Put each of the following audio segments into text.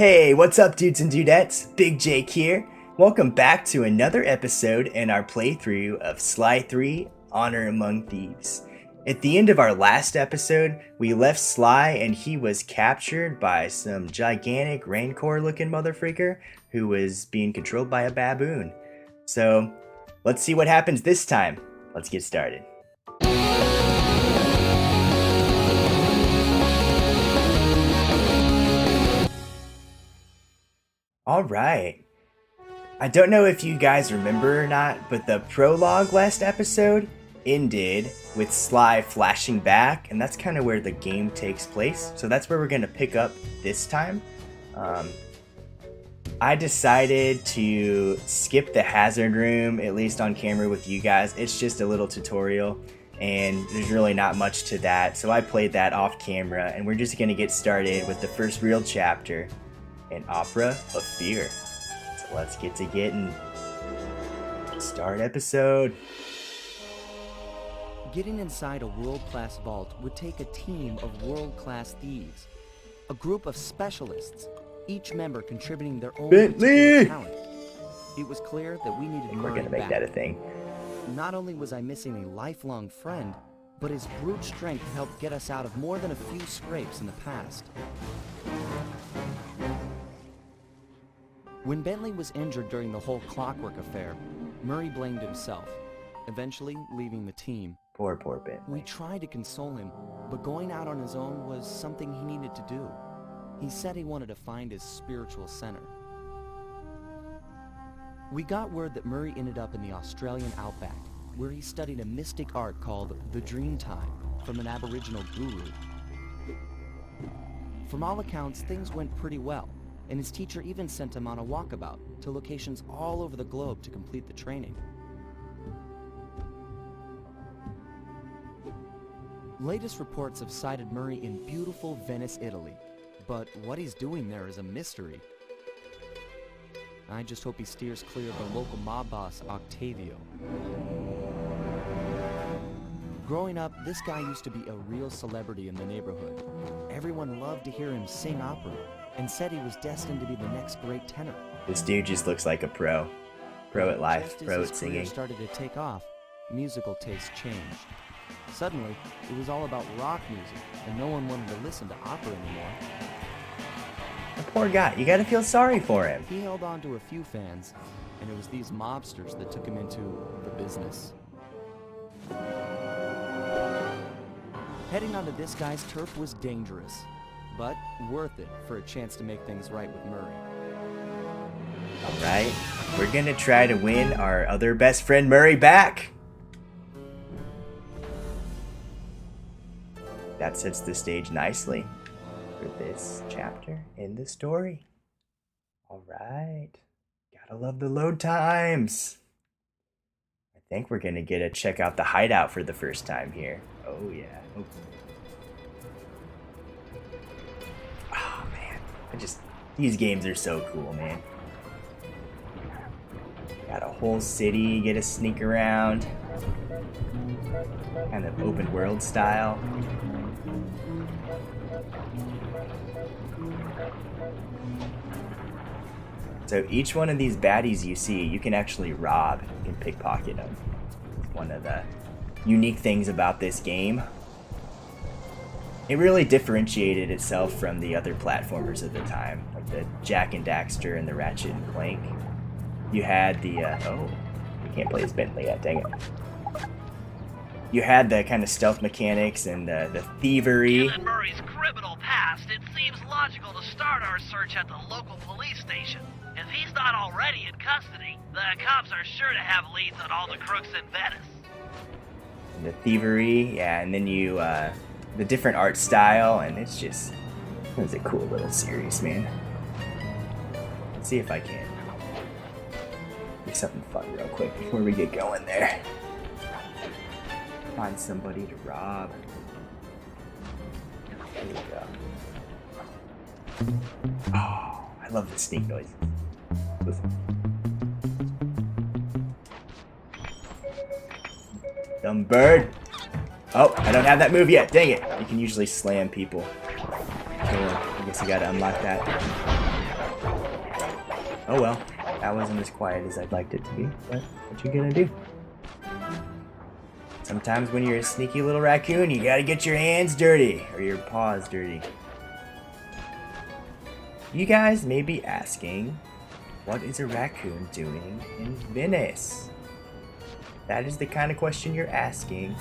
Hey, what's up dudes and dudettes? Big Jake here. Welcome back to another episode in our playthrough of Sly 3 Honor Among Thieves. At the end of our last episode, we left Sly and he was captured by some gigantic rancor looking motherfreaker who was being controlled by a baboon. So, let's see what happens this time. Let's get started. Alright. I don't know if you guys remember or not, but the prologue last episode ended with Sly flashing back, and that's kind of where the game takes place. So that's where we're going to pick up this time. I decided to skip the hazard room, at least on camera with you guys. It's just a little tutorial, and there's really not much to that. So I played that off camera, and we're just going to get started with the first real chapter. An Opera of Fear. So let's get to getting. Start episode. Getting inside a world-class vault would take a team of world-class thieves. A group of specialists, each member contributing their own particular talent. It was clear that we needed Murray back. We're gonna make that a thing. Not only was I missing a lifelong friend, but his brute strength helped get us out of more than a few scrapes in the past. When Bentley was injured during the whole clockwork affair, Murray blamed himself, eventually leaving the team. Poor Bentley. We tried to console him, but going out on his own was something he needed to do. He said he wanted to find his spiritual center. We got word that Murray ended up in the Australian outback, where he studied a mystic art called the Dreamtime from an Aboriginal guru. From all accounts, things went pretty well, and his teacher even sent him on a walkabout to locations all over the globe to complete the training. Latest reports have cited Murray in beautiful Venice, Italy, but what he's doing there is a mystery. I just hope he steers clear of the local mob boss, Octavio. Growing up, this guy used to be a real celebrity in the neighborhood. Everyone loved to hear him sing opera, and said he was destined to be the next great tenor. This dude just looks like a pro. Pro at life, pro at singing. As his career started to take off, musical tastes changed. Suddenly, it was all about rock music, and no one wanted to listen to opera anymore. The poor guy, you gotta feel sorry for him. He held on to a few fans, and it was these mobsters that took him into the business. Heading onto this guy's turf was dangerous, but worth it for a chance to make things right with Murray. Alright, we're gonna try to win our other best friend Murray back. That sets the stage nicely for this chapter in the story. Alright, gotta love the load times. I think we're gonna get to check out the hideout for the first time here. Oh yeah. Oh. These games are so cool, man. Got a whole city, get to sneak around. Kind of open world style. So each one of these baddies you see, you can actually rob. You can pickpocket them. It's one of the unique things about this game. It really differentiated itself from the other platformers of the time, like the Jak and Daxter and the Ratchet and Clank. You had the, oh, we can't play as Bentley yet, dang it. You had the kind of stealth mechanics and the thievery. Given Murray's criminal past, it seems logical to start our search at the local police station. If he's not already in custody, the cops are sure to have leads on all the crooks in Venice. And the thievery, yeah, and then you, the different art style, and it's just, it was a cool little series, man. Let's see if I can do something fun real quick before we get going there. Find somebody to rob. There we go. Oh, I love the sneak noises. Listen. Dumb bird. Oh, I don't have that move yet. Dang it. You can usually slam people. So, I guess you gotta unlock that. Oh well, that wasn't as quiet as I'd liked it to be, but what you gonna do? Sometimes when you're a sneaky little raccoon, you gotta get your hands dirty, or your paws dirty. You guys may be asking, what is a raccoon doing in Venice? That is the kind of question you're asking.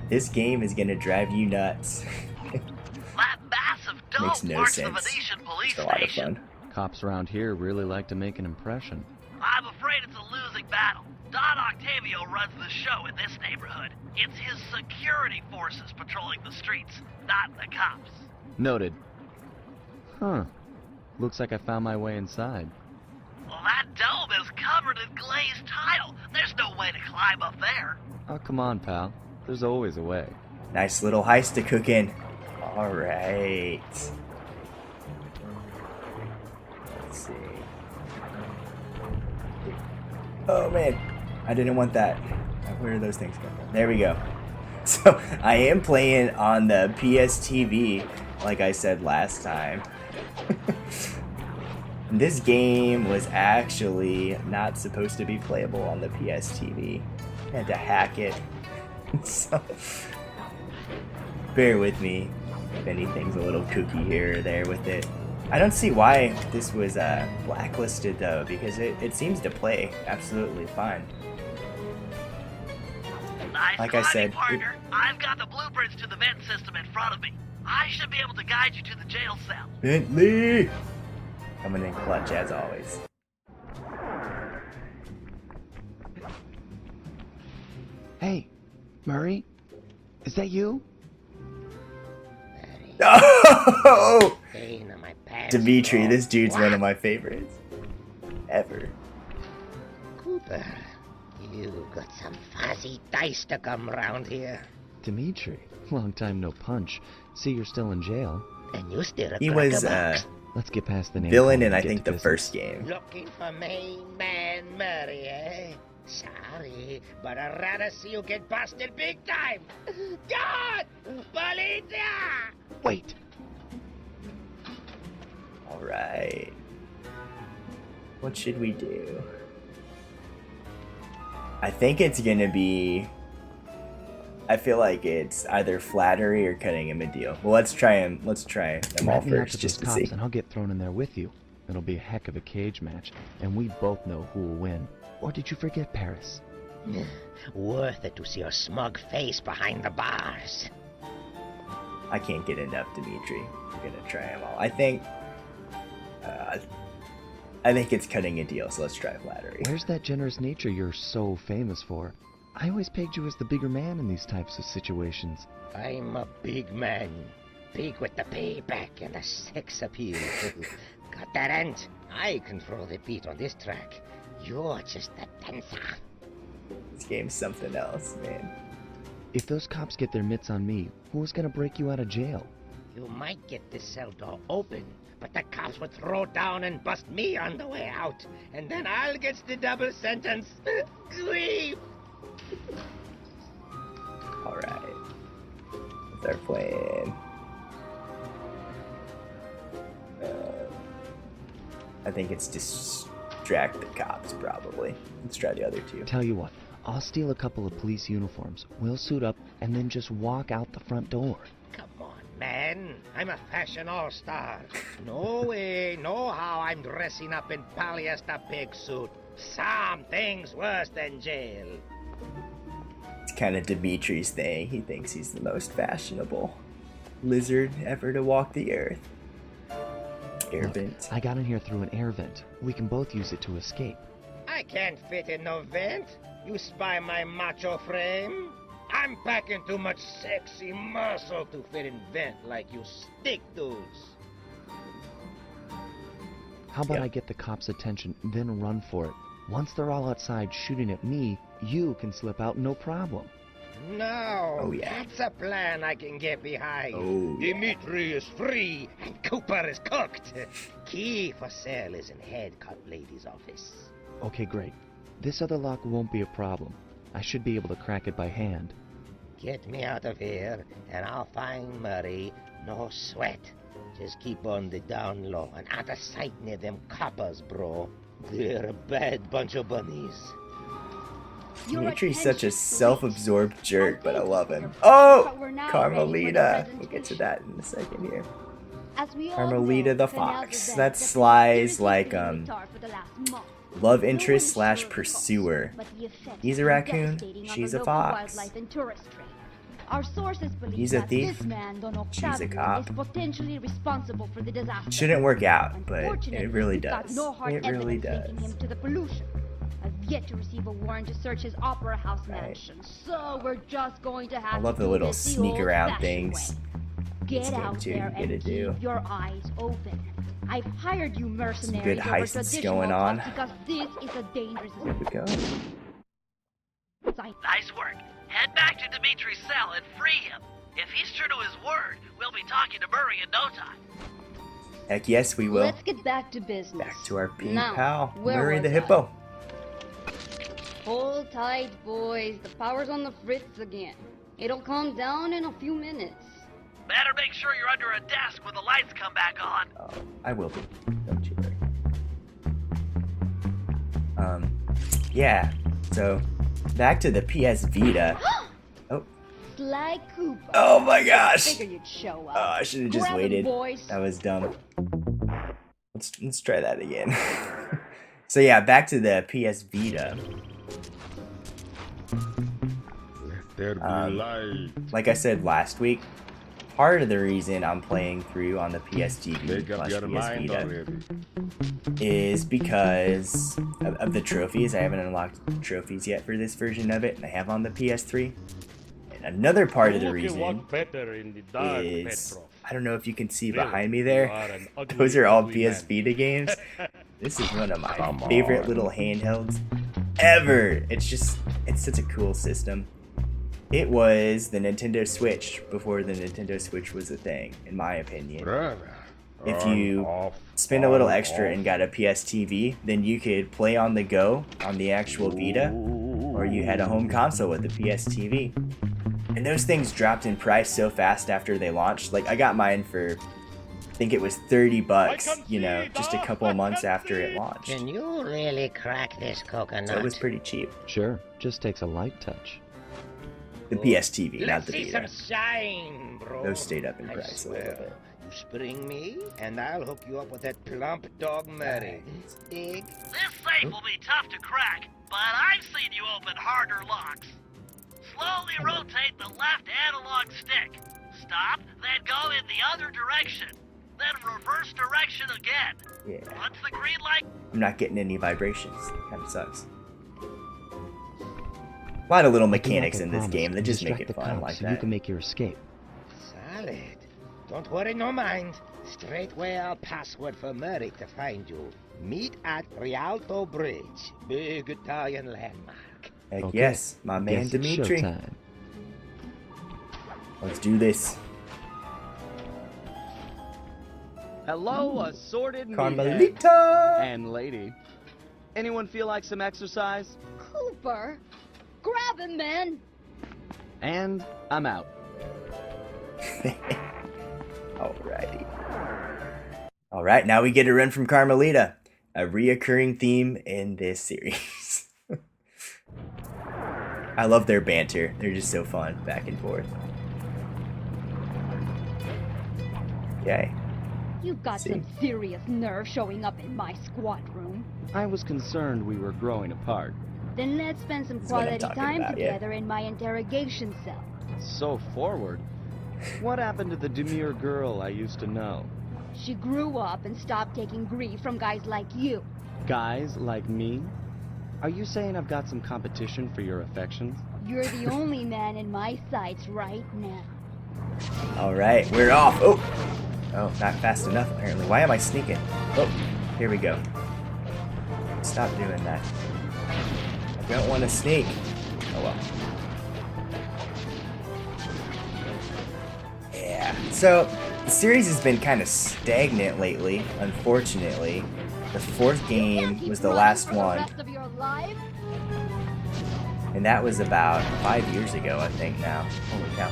This game is gonna drive you nuts. That massive dome Makes no marks the sense. Venetian police It's a lot of station. fun. Cops around here really like to make an impression. I'm afraid it's a losing battle. Don Octavio runs the show in this neighborhood. It's his security forces patrolling the streets, not the cops. Noted. Huh. Looks like I found my way inside. Well, that dome is covered in glazed tile. There's no way to climb up there. Oh, come on, pal. There's always a way. Nice little heist to cook in. Alright. Let's see. Oh man, I didn't want that. Where do those things come from? There we go. So, I am playing on the PSTV, like I said last time. This game was actually not supposed to be playable on the PSTV. I had to hack it. So, bear with me if anything's a little kooky here or there with it. I don't see why this was blacklisted though, because it seems to play absolutely fine. Nice Like I climbing, said, partner. I've got the blueprints to the vent system in front of me. I should be able to guide you to the jail cell. Bentley! Coming in clutch as always. Hey, Murray? Is that you? Oh! Pain in my pants. Dimitri, this dude's What? one of my favorites. Ever. Cooper, you got some fuzzy dice to come round here. Dimitri. Long time no punch. See, you're still in jail. And you still a He was crackerbox. Let's get past the name. villain calling in and I get think to the business. first game. Looking for main man Murray, eh? Sorry, but I'd rather see you get busted big time. God! Policia! Wait. Alright. What should we do? I think it's gonna be... I feel like it's either flattery or cutting him a deal. Well, let's try them all Let me out first to just those to cops see. and I'll get thrown in there with you. It'll be a heck of a cage match, and we both know who will win. Or did you forget Paris? Worth it to see your smug face behind the bars. I can't get enough Dimitri. I'm gonna try them all. I think it's cutting a deal, so let's try flattery. Where's that generous nature you're so famous for? I always pegged you as the bigger man in these types of situations. I'm a big man. Big with the payback and the sex appeal. Got that, Ant? I control the beat on this track. You're just a dancer. This game's something else, man. If those cops get their mitts on me, who's gonna break you out of jail? You might get this cell door open, but the cops would throw down and bust me on the way out. And then I'll get the double sentence. Grief! Alright. What's our plan? I think it's distract the cops, probably. Let's try the other two. Tell you what, I'll steal a couple of police uniforms. We'll suit up and then just walk out the front door. Come on, man. I'm a fashion all-star. No way, no how I'm dressing up in polyester pig suit. Something's worse than jail. It's kind of Dimitri's thing. He thinks he's the most fashionable lizard ever to walk the earth. Air Look, vent. I got in here through an air vent. We can both use it to escape. I can't fit in no vent. You spy my macho frame. I'm packing too much sexy muscle to fit in vent like you stick dudes. How about Yep. I get the cops' attention, then run for it? Once they're all outside shooting at me, you can slip out no problem. No, Oh, yeah. that's a plan I can get behind. Oh, yeah. Dimitri is free and Cooper is cooked. Key for cell is in head cut lady's office. Okay, great. This other lock won't be a problem. I should be able to crack it by hand. Get me out of here and I'll find Murray. No sweat. Just keep on the down low and out of sight near them coppers, bro. They're a bad bunch of bunnies. Dimitri's such a self-absorbed jerk, but I love him. Oh! Carmelita. We'll get to that in a second here. Carmelita the Fox. That's Sly's, like, love interest slash pursuer. He's a raccoon. She's a fox. Our sources believe He's a that thief. this man, Donald She's a Travelin, cop. is potentially responsible for the disaster. Shouldn't work out, but Unfortunately, it really we've got does. no hard It really evidence linking does. him to the pollution. I've yet to receive a warrant to search his opera house Right. mansion, so we're just going to have I love to the do little this the sneak around old-fashioned things. way. Get This game out too, there you get and to do. keep your eyes open. I've hired you mercenaries good over heists traditional going on. cops because this is a dangerous Here we go. site. Nice work. Head back to Dimitri's cell and free him. If he's true to his word, we'll be talking to Murray in no time. Heck yes, we will. Let's get back to business. Back to our pink Now, pal, where Murray was the I? Hippo. Hold tight, boys. The power's on the fritz again. It'll calm down in a few minutes. Better make sure you're under a desk when the lights come back on. Oh, I will be. Don't you worry. Yeah. So, back to the PS Vita. Oh. Sly Cooper. Oh my gosh. Figure you'd show up. Oh, I should have just Grab 'em, waited. boys. That was dumb. Let's try that again. So yeah, back to the PS Vita. There be light. Like I said last week, part of the reason I'm playing through on the PSTV Make up plus your PS mind Vita already. is because of the trophies. I haven't unlocked trophies yet for this version of it, and I have on the PS3. And another part of the reason is, I don't know if you can see behind me there, those are all PS Vita games. This is one of my favorite little handhelds ever. It's such a cool system. It was the Nintendo Switch before the Nintendo Switch was a thing, in my opinion. Brother. If you spend a little extra and got a PSTV, then you could play on the go on the actual Vita, or you had a home console with the PSTV. And those things dropped in price so fast after they launched. Like, I got mine for, I think it was $30, you know, just a couple of months after it launched. Can you really crack this coconut? So it was pretty cheap. Sure, just takes a light touch. The PSTV, not Let's the see some Vita. shine, bro. Those stayed up in I price a little swear, bit. you spring me, and I'll hook you up with that plump dog Murray. Dig? This safe will be tough to crack, but I've seen you open harder locks. Slowly rotate the left analog stick. Stop, then go in the other direction. Then reverse direction again. Yeah. Once the green light... I'm not getting any vibrations. Kind of sucks. A lot of little mechanics in this game that just make it fun like so you that. can make your escape. Solid. Don't worry, no mind. Straightway our password for Murray to find you. Meet at Rialto Bridge. Big Italian landmark. Heck Okay. yes, my man Guess it's Dimitri. showtime. Let's do this. Hello, assorted meathead Carmelita! and lady. Anyone feel like some exercise? Cooper, grab him, man. And I'm out. Alrighty. Alright, now we get a run from Carmelita. A reoccurring theme in this series. I love their banter. They're just so fun, back and forth. Okay. You've got See. some serious nerve showing up in my squad room. I was concerned we were growing apart. Then let's spend some That's what I'm quality talking time about, yeah. together in my interrogation cell. So forward. What happened to the demure girl I used to know? She grew up and stopped taking grief from guys like you. Guys like me? Are you saying I've got some competition for your affections? You're the only man in my sights right now. Alright, we're off. Oh! Oh, not fast enough apparently. Why am I sneaking? Oh, here we go. Stop doing that. I don't want to sneak. Oh well. Yeah. So, the series has been kind of stagnant lately, unfortunately. The fourth game was the last one, Rest of your life? and that was about 5 years ago, I think now. Holy cow.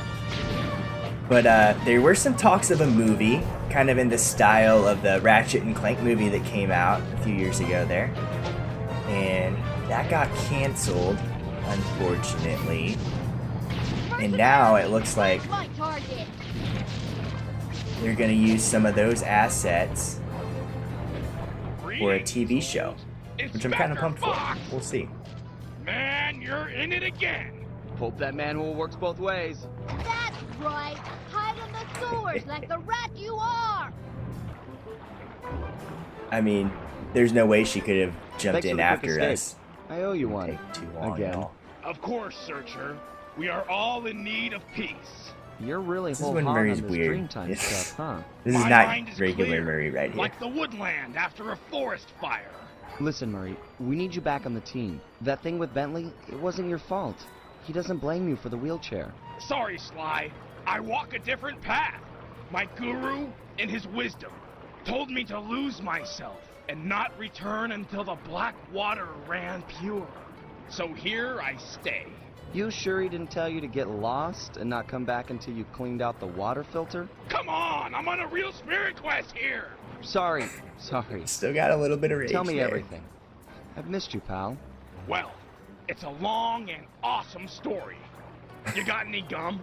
But there were some talks of a movie, kind of in the style of the Ratchet and Clank movie that came out a few years ago there. And that got canceled, unfortunately. And now it looks like they're gonna use some of those assets for a TV show, which I'm kind of pumped for. We'll see. Man, you're in it again. Hope that manhole works both ways. That's right. Hide in the sewers like the rat you are. I mean, there's no way she could have jumped Thanks for in the quick after escape. us. I owe you one. Take too long Again. at all. Of course, Searcher. We are all in need of peace. You're really This is whole when hog on Murray's this weird. Dreamtime stuff, huh? This is My not mind is regular clear, Murray right here. Like the woodland after a forest fire. Listen, Murray, we need you back on the team. That thing with Bentley, it wasn't your fault. He doesn't blame you for the wheelchair. Sorry, Sly. I walk a different path. My guru, in his wisdom, told me to lose myself and not return until the black water ran pure. So here I stay. You sure he didn't tell you to get lost and not come back until you cleaned out the water filter? Come on, I'm on a real spirit quest here. Sorry. Still got a little bit of rage Tell me there. everything. I've missed you, pal. Well, it's a long and awesome story. You got any gum?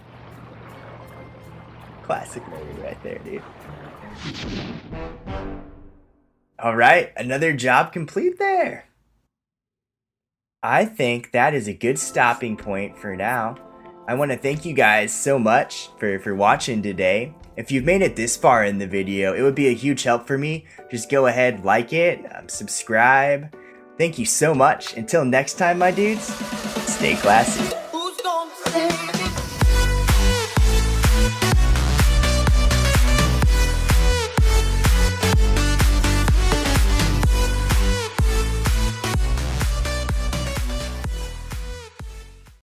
Classic Murray right there, dude. Alright, another job complete there. I think that is a good stopping point for now. I want to thank you guys so much for watching today. If you've made it this far in the video, it would be a huge help for me. Just go ahead, like it, subscribe. Thank you so much. Until next time, my dudes, stay classy.